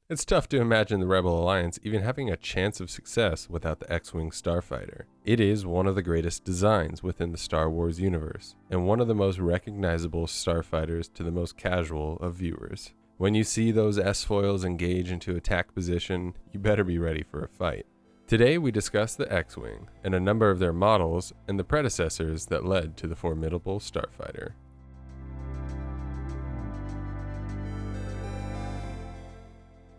It's tough to imagine the Rebel Alliance even having a chance of success without the X-Wing starfighter. It is one of the greatest designs within the Star Wars universe, and one of the most recognizable starfighters to the most casual of viewers. When you see those S-foils engage into attack position, you better be ready for a fight. Today we discuss the X-Wing, and a number of their models, and the predecessors that led to the formidable starfighter.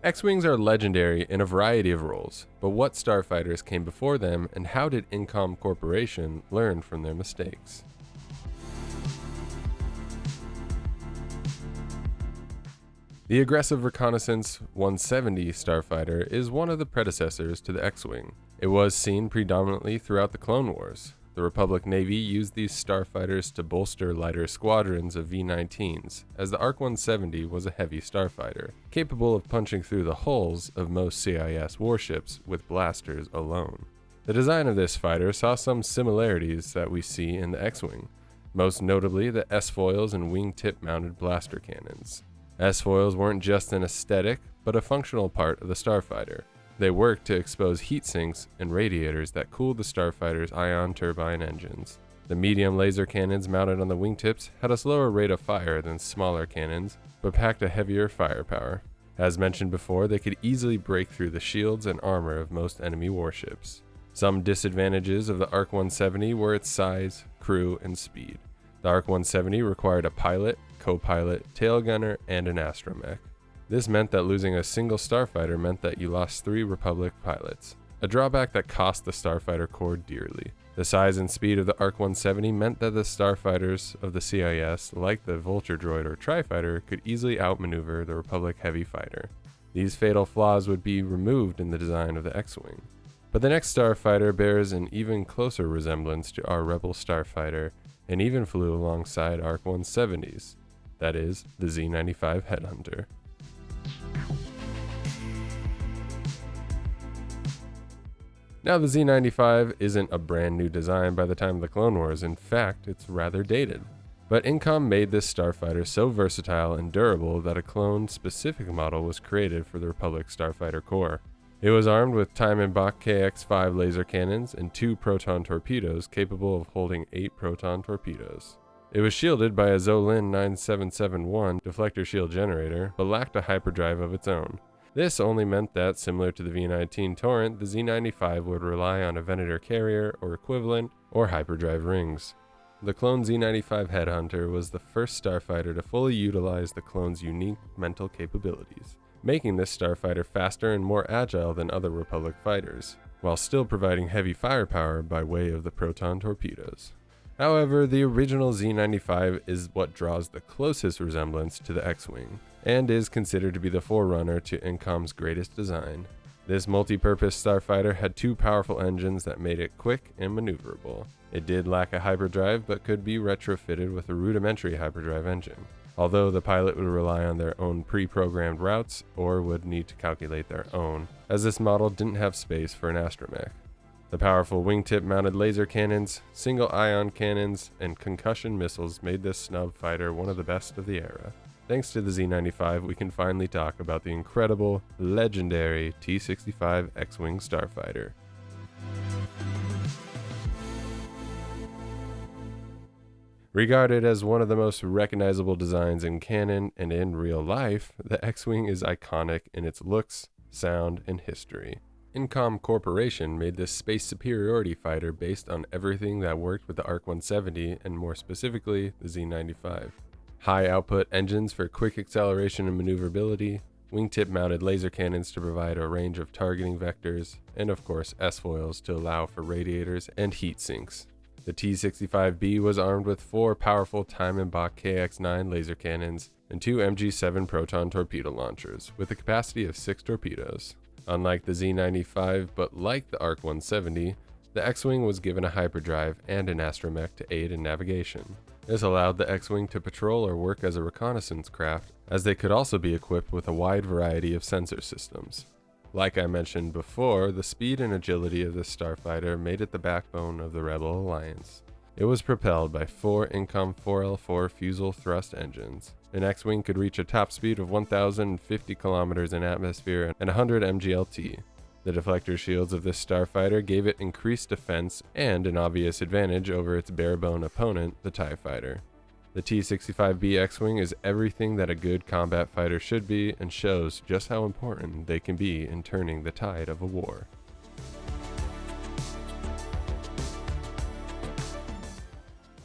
X-Wings are legendary in a variety of roles, but what starfighters came before them and how did Incom Corporation learn from their mistakes? The Aggressive Reconnaissance 170 starfighter is one of the predecessors to the X-Wing. It was seen predominantly throughout the Clone Wars. The Republic Navy used these starfighters to bolster lighter squadrons of V-19s, as the ARC-170 was a heavy starfighter, capable of punching through the hulls of most CIS warships with blasters alone. The design of this fighter saw some similarities that we see in the X-Wing, most notably the S-foils and wingtip-mounted blaster cannons. S-foils weren't just an aesthetic, but a functional part of the starfighter. They worked to expose heat sinks and radiators that cooled the starfighter's ion turbine engines. The medium laser cannons mounted on the wingtips had a slower rate of fire than smaller cannons, but packed a heavier firepower. As mentioned before, they could easily break through the shields and armor of most enemy warships. Some disadvantages of the ARC-170 were its size, crew, and speed. The ARC-170 required a pilot, co-pilot, tail gunner, and an astromech. This meant that losing a single starfighter meant that you lost 3 Republic pilots, a drawback that cost the starfighter corps dearly. The size and speed of the ARC-170 meant that the starfighters of the CIS, like the Vulture droid or Tri-Fighter, could easily outmaneuver the Republic heavy fighter. These fatal flaws would be removed in the design of the X-Wing. But the next starfighter bears an even closer resemblance to our Rebel starfighter, and even flew alongside ARC-170s, that is, the Z-95 Headhunter. Now, the Z-95 isn't a brand new design by the time of the Clone Wars. In fact, it's rather dated. But Incom made this starfighter so versatile and durable that a clone-specific model was created for the Republic Starfighter Corps. It was armed with Time and Bach KX-5 laser cannons and 2 proton torpedoes capable of holding 8 proton torpedoes. It was shielded by a Zolin 9771 deflector shield generator, but lacked a hyperdrive of its own. This only meant that, similar to the V-19 Torrent, the Z-95 would rely on a Venator carrier or equivalent, or hyperdrive rings. The clone Z-95 Headhunter was the first starfighter to fully utilize the clone's unique mental capabilities, making this starfighter faster and more agile than other Republic fighters, while still providing heavy firepower by way of the proton torpedoes. However, the original Z-95 is what draws the closest resemblance to the X-Wing, and is considered to be the forerunner to Incom's greatest design. This multi-purpose starfighter had 2 powerful engines that made it quick and maneuverable. It did lack a hyperdrive, but could be retrofitted with a rudimentary hyperdrive engine, although the pilot would rely on their own pre-programmed routes or would need to calculate their own, as this model didn't have space for an astromech. The powerful wingtip-mounted laser cannons, single ion cannons, and concussion missiles made this snub fighter one of the best of the era. Thanks to the Z-95, we can finally talk about the incredible, legendary T-65 X-Wing starfighter. Regarded as one of the most recognizable designs in canon and in real life, the X-Wing is iconic in its looks, sound, and history. Incom Corporation made this space superiority fighter based on everything that worked with the ARC-170 and more specifically the Z-95. High output engines for quick acceleration and maneuverability, wingtip mounted laser cannons to provide a range of targeting vectors, and of course S-foils to allow for radiators and heat sinks. The T-65B was armed with 4 powerful Time and Bach KX-9 laser cannons and 2 MG-7 proton torpedo launchers with a capacity of 6 torpedoes. Unlike the Z-95, but like the ARC-170, the X-Wing was given a hyperdrive and an astromech to aid in navigation. This allowed the X-Wing to patrol or work as a reconnaissance craft, as they could also be equipped with a wide variety of sensor systems. Like I mentioned before, the speed and agility of this starfighter made it the backbone of the Rebel Alliance. It was propelled by 4 Incom 4L4 fusel thrust engines, An X-Wing could reach a top speed of 1,050 kilometers in atmosphere and 100 mglt. The deflector shields of this starfighter gave it increased defense and an obvious advantage over its barebone opponent, the TIE Fighter. The T-65B X-Wing is everything that a good combat fighter should be and shows just how important they can be in turning the tide of a war.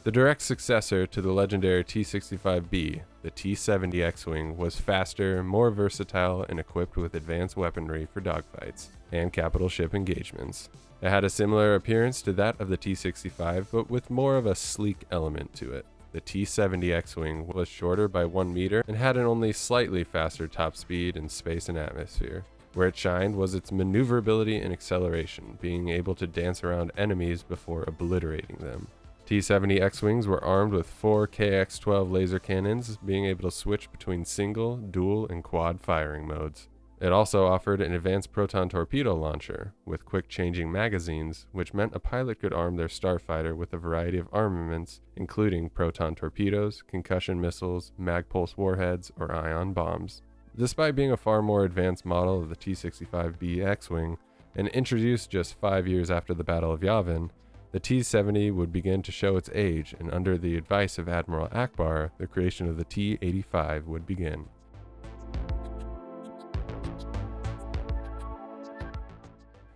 The direct successor to the legendary T-65B, the T-70 X-Wing, was faster, more versatile, and equipped with advanced weaponry for dogfights and capital ship engagements. It had a similar appearance to that of the T-65, but with more of a sleek element to it. The T-70 X-Wing was shorter by 1 meter and had an only slightly faster top speed in space and atmosphere. Where it shined was its maneuverability and acceleration, being able to dance around enemies before obliterating them. T-70 X-Wings were armed with 4 KX-12 laser cannons, being able to switch between single, dual, and quad firing modes. It also offered an advanced proton torpedo launcher, with quick-changing magazines, which meant a pilot could arm their starfighter with a variety of armaments, including proton torpedoes, concussion missiles, mag-pulse warheads, or ion bombs. Despite being a far more advanced model of the T-65B X-Wing, and introduced just 5 years after the Battle of Yavin, the T-70 would begin to show its age, and under the advice of Admiral Akbar, the creation of the T-85 would begin.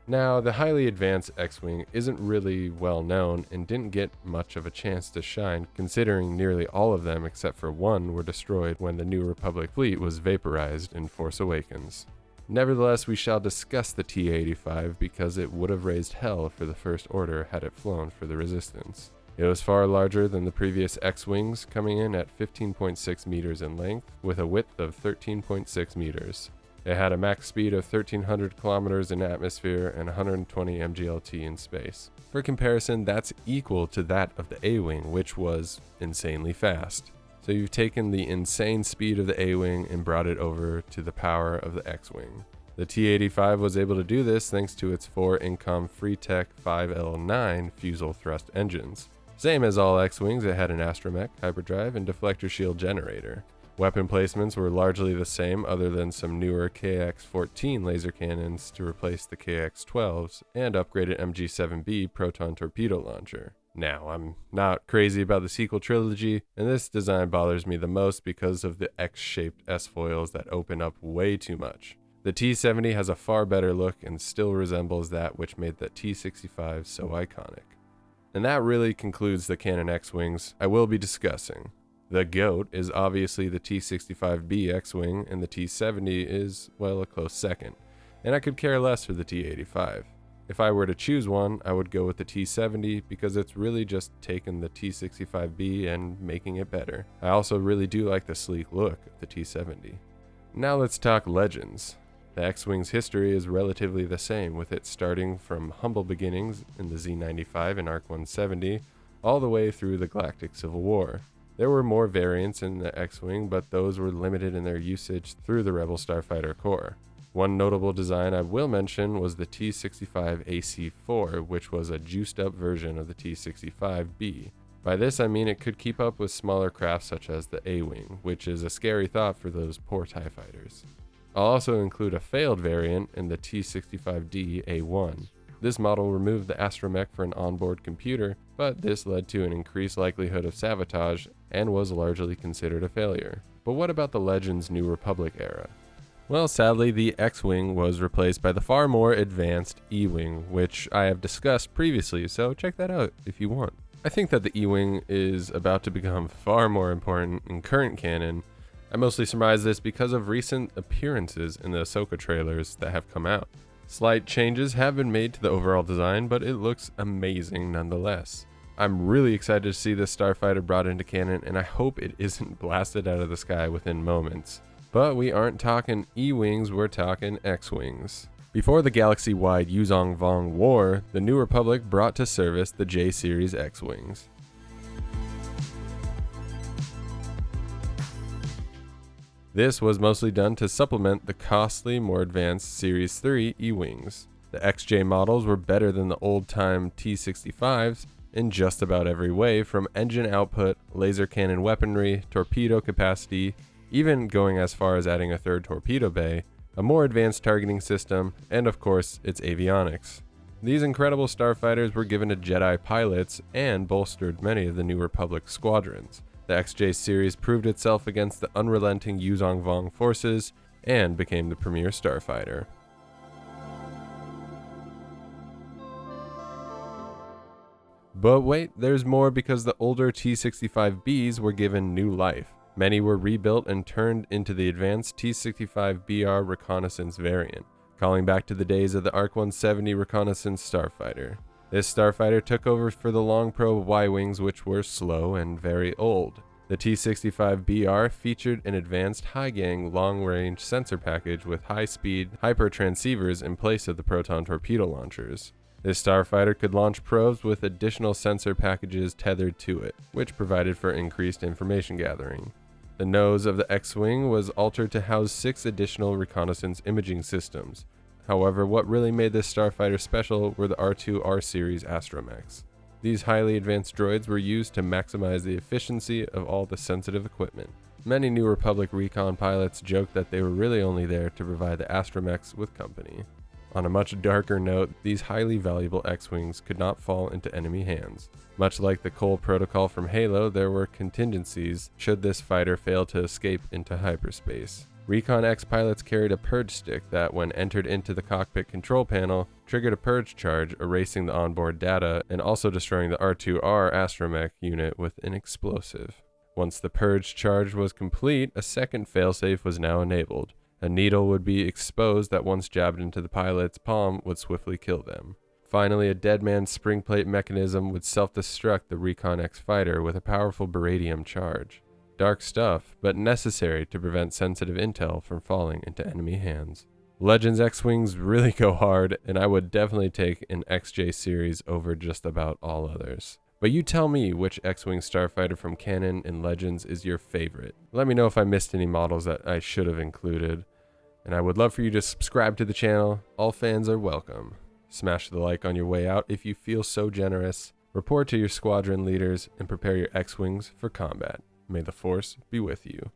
Now, the highly advanced X-Wing isn't really well known and didn't get much of a chance to shine, considering nearly all of them except for one were destroyed when the New Republic fleet was vaporized in Force Awakens. Nevertheless, we shall discuss the T-85 because it would have raised hell for the First Order had it flown for the Resistance. It was far larger than the previous X-Wings, coming in at 15.6 meters in length, with a width of 13.6 meters. It had a max speed of 1,300 kilometers in atmosphere and 120 mglt in space. For comparison, that's equal to that of the A-Wing, which was insanely fast. So you've taken the insane speed of the A-Wing and brought it over to the power of the X-Wing. The T-85 was able to do this thanks to its 4 Incom Freetech 5L9 fusel thrust engines. Same as all X-Wings, it had an astromech, hyperdrive, and deflector shield generator. Weapon placements were largely the same other than some newer KX-14 laser cannons to replace the KX-12s and upgraded MG-7B proton torpedo launcher. Now, I'm not crazy about the sequel trilogy, and this design bothers me the most because of the X-shaped S-foils that open up way too much. The T-70 has a far better look and still resembles that which made the T-65 so iconic. And that really concludes the Canon X-Wings I will be discussing. The GOAT is obviously the T-65B X-Wing, and the T-70 is, well, a close second, and I could care less for the T-85. If I were to choose one, I would go with the T-70 because it's really just taken the T-65B and making it better. I also really do like the sleek look of the T-70. Now let's talk legends. The X-Wing's history is relatively the same, with it starting from humble beginnings in the Z-95 and ARC-170, all the way through the Galactic Civil War. There were more variants in the X-Wing, but those were limited in their usage through the Rebel Starfighter Corps. One notable design I will mention was the T-65 AC-4, which was a juiced-up version of the T-65B. By this I mean it could keep up with smaller craft such as the A-Wing, which is a scary thought for those poor TIE fighters. I'll also include a failed variant in the T-65D A-1. This model removed the astromech for an onboard computer, but this led to an increased likelihood of sabotage and was largely considered a failure. But what about the Legends New Republic era? Well, sadly, the X-Wing was replaced by the far more advanced E-Wing, which I have discussed previously, so check that out if you want. I think that the E-Wing is about to become far more important in current canon. I mostly surmise this because of recent appearances in the Ahsoka trailers that have come out. Slight changes have been made to the overall design, but it looks amazing nonetheless. I'm really excited to see this starfighter brought into canon, and I hope it isn't blasted out of the sky within moments. But we aren't talking E-Wings, we're talking X-Wings. Before the galaxy-wide Yuzong Vong War, the New Republic brought to service the J-Series X-Wings. This was mostly done to supplement the costly, more advanced Series 3 E-Wings. The XJ models were better than the old-time T-65s, in just about every way, from engine output, laser cannon weaponry, torpedo capacity, even going as far as adding a third torpedo bay, a more advanced targeting system, and of course, its avionics. These incredible starfighters were given to Jedi pilots and bolstered many of the New Republic squadrons. The XJ series proved itself against the unrelenting Yuzong Vong forces and became the premier starfighter. But wait, there's more, because the older T-65Bs were given new life. Many were rebuilt and turned into the advanced T-65BR reconnaissance variant, calling back to the days of the ARC 170 reconnaissance starfighter. This starfighter took over for the long probe Y-wings, which were slow and very old. The T-65BR featured an advanced high-gang long-range sensor package with high-speed hyper-transceivers in place of the proton torpedo launchers. This starfighter could launch probes with additional sensor packages tethered to it, which provided for increased information gathering. The nose of the X-Wing was altered to house 6 additional reconnaissance imaging systems. However, what really made this starfighter special were the R2R series astromechs. These highly advanced droids were used to maximize the efficiency of all the sensitive equipment. Many New Republic recon pilots joked that they were really only there to provide the astromechs with company. On a much darker note, these highly valuable X-Wings could not fall into enemy hands. Much like the Cole Protocol from Halo, there were contingencies should this fighter fail to escape into hyperspace. Recon X pilots carried a purge stick that, when entered into the cockpit control panel, triggered a purge charge, erasing the onboard data and also destroying the R2R astromech unit with an explosive. Once the purge charge was complete, a second failsafe was now enabled. A needle would be exposed that, once jabbed into the pilot's palm, would swiftly kill them. Finally, a dead man's spring plate mechanism would self-destruct the Recon X fighter with a powerful beradium charge. Dark stuff, but necessary to prevent sensitive intel from falling into enemy hands. Legends X-Wings really go hard, and I would definitely take an XJ series over just about all others. But you tell me which X-Wing starfighter from Canon and Legends is your favorite. Let me know if I missed any models that I should have included. And I would love for you to subscribe to the channel. All fans are welcome. Smash the like on your way out if you feel so generous. Report to your squadron leaders and prepare your X-Wings for combat. May the Force be with you.